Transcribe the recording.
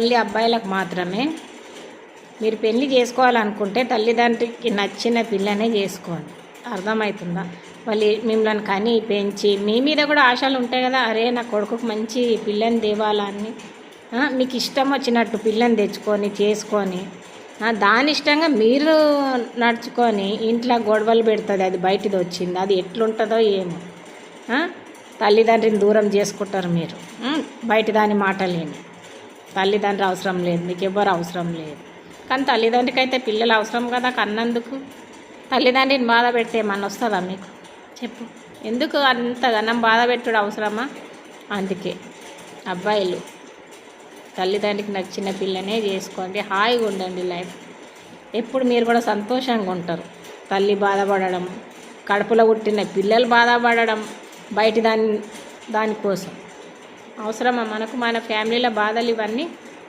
Only అబ్బాయిలకు మాత్రమే. మీరు పెళ్లి చేసుకోవాలనుకుంటే తల్లిదండ్రికి నచ్చిన పిల్లనే చేసుకోండి. అర్థమవుతుందా? వాళ్ళు మిమ్మల్ని కని పెంచి మీ మీద కూడా ఆశలు ఉంటాయి కదా, అరే నా కొడుకుకు మంచి పిల్లని తేవాలని. మీకు ఇష్టం వచ్చినట్టు పిల్లని తెచ్చుకొని చేసుకొని దాని ఇష్టంగా మీరు నడుచుకొని ఇంట్లో గొడవలు పెడుతుంది, అది బయటిది వచ్చింది, అది ఎట్లుంటుందో ఏమో. తల్లిదండ్రిని దూరం చేసుకుంటారు మీరు, బయట దాని మాటలేని. తల్లిదండ్రి అవసరం లేదు, మీకు ఎవ్వరు అవసరం లేదు. కానీ తల్లిదండ్రికి అయితే పిల్లలు అవసరం కదా కన్నందుకు. తల్లిదండ్రిని బాధ పెడితే ఏమన్నా వస్తుందా మీకు? చెప్పు, ఎందుకు అంతగానం బాధ పెట్టుడు అవసరమా? అందుకే అబ్బాయిలు తల్లిదండ్రికి నచ్చిన పిల్లనే చేసుకోండి, హాయిగా ఉండండి లైఫ్. ఎప్పుడు మీరు కూడా సంతోషంగా ఉంటారు. తల్లి బాధపడడం, కడుపులో పుట్టిన పిల్లలు బాధపడడం, బయట దానికోసం అవసరమా మనకు? మన ఫ్యామిలీలో బాధలు ఇవన్నీ